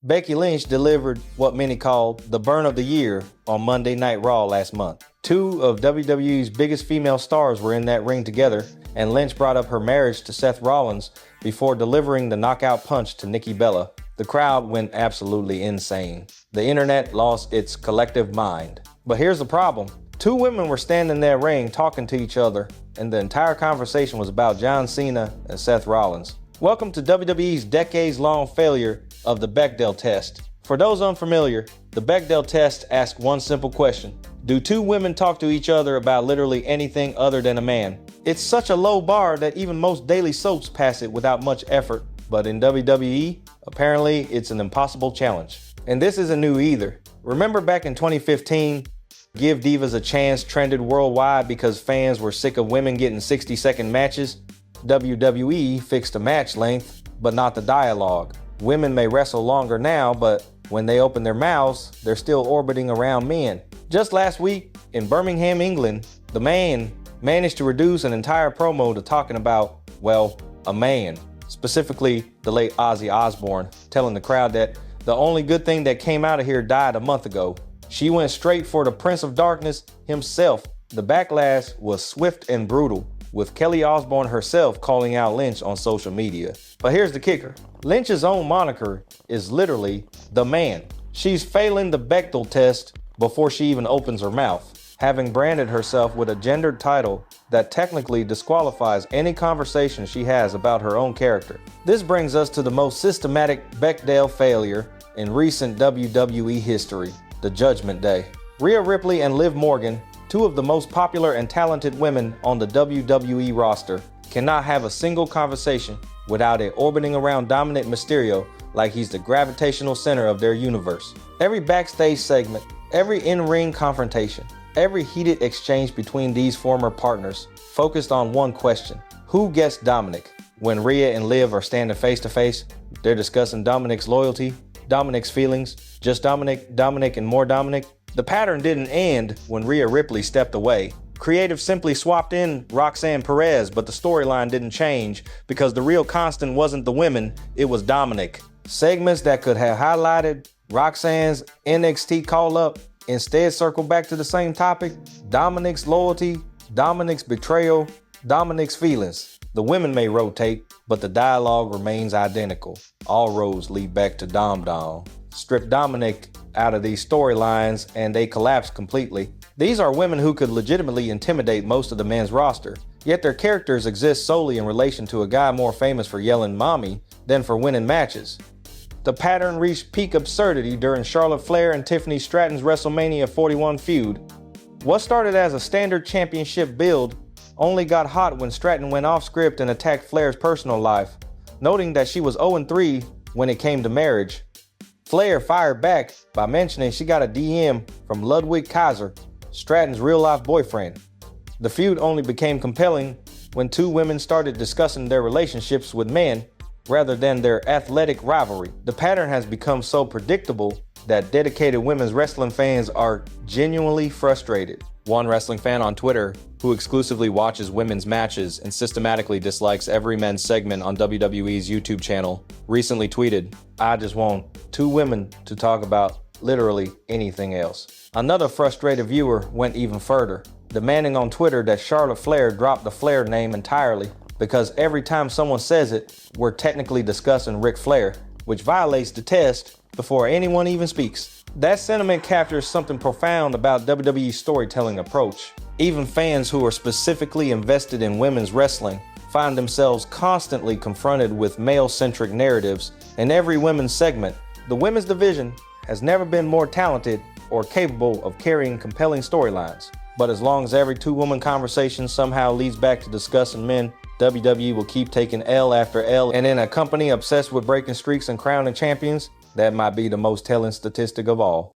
Becky Lynch delivered what many called the burn of the year on Monday Night Raw last month. Two of WWE's biggest female stars were in that ring together, and Lynch brought up her marriage to Seth Rollins before delivering the knockout punch to Nikki Bella. The crowd went absolutely insane. The internet lost its collective mind. But here's the problem. Two women were standing in that ring talking to each other, and the entire conversation was about John Cena and Seth Rollins. Welcome to WWE's decades-long failure of the Bechdel Test. For those unfamiliar, the Bechdel Test asks one simple question. Do two women talk to each other about literally anything other than a man? It's such a low bar that even most daily soaps pass it without much effort. But in WWE, apparently it's an impossible challenge. And this isn't new either. Remember back in 2015, Give Divas a Chance trended worldwide because fans were sick of women getting 60-second matches? WWE fixed the match length, but not the dialogue. Women may wrestle longer now, but when they open their mouths, they're still orbiting around men. Just last week, in Birmingham, England, the man managed to reduce an entire promo to talking about, well, a man. Specifically, the late Ozzy Osbourne, telling the crowd that the only good thing that came out of here died a month ago. She went straight for the Prince of Darkness himself. The backlash was swift and brutal, with Kelly Osbourne herself calling out Lynch on social media. But here's the kicker. Lynch's own moniker is literally the man. She's failing the Bechdel test before she even opens her mouth, having branded herself with a gendered title that technically disqualifies any conversation she has about her own character. This brings us to the most systematic Bechdel failure in recent WWE history, the Judgment Day. Rhea Ripley and Liv Morgan, two of the most popular and talented women on the WWE roster, cannot have a single conversation without it orbiting around Dominic Mysterio like he's the gravitational center of their universe. Every backstage segment, every in-ring confrontation, every heated exchange between these former partners focused on one question: who gets Dominic? When Rhea and Liv are standing face to face, they're discussing Dominic's loyalty, Dominic's feelings, just Dominic, Dominic, and more Dominic. The pattern didn't end when Rhea Ripley stepped away. Creative simply swapped in Roxanne Perez, but the storyline didn't change because the real constant wasn't the women, it was Dominic. Segments that could have highlighted Roxanne's NXT call-up instead circle back to the same topic: Dominic's loyalty, Dominic's betrayal, Dominic's feelings. The women may rotate, but the dialogue remains identical. All roads lead back to Dom. Strip Dominic out of these storylines and they collapse completely. These are women who could legitimately intimidate most of the men's roster, yet their characters exist solely in relation to a guy more famous for yelling mommy than for winning matches. The pattern reached peak absurdity during Charlotte Flair and Tiffany Stratton's WrestleMania 41 feud. What started as a standard championship build only got hot when Stratton went off script and attacked Flair's personal life, noting that she was 0-3 when it came to marriage. Flair fired back by mentioning she got a DM from Ludwig Kaiser, Stratton's real-life boyfriend. The feud only became compelling when two women started discussing their relationships with men rather than their athletic rivalry. The pattern has become so predictable that dedicated women's wrestling fans are genuinely frustrated. One wrestling fan on Twitter, who exclusively watches women's matches and systematically dislikes every men's segment on WWE's YouTube channel, recently tweeted, "I just want two women to talk about literally anything else." Another frustrated viewer went even further, demanding on Twitter that Charlotte Flair drop the Flair name entirely, because every time someone says it, we're technically discussing Ric Flair, which violates the test before anyone even speaks. That sentiment captures something profound about WWE's storytelling approach. Even fans who are specifically invested in women's wrestling find themselves constantly confronted with male-centric narratives in every women's segment. The women's division has never been more talented or capable of carrying compelling storylines. But as long as every two-woman conversation somehow leads back to discussing men, WWE will keep taking L after L, and in a company obsessed with breaking streaks and crowning champions, that might be the most telling statistic of all.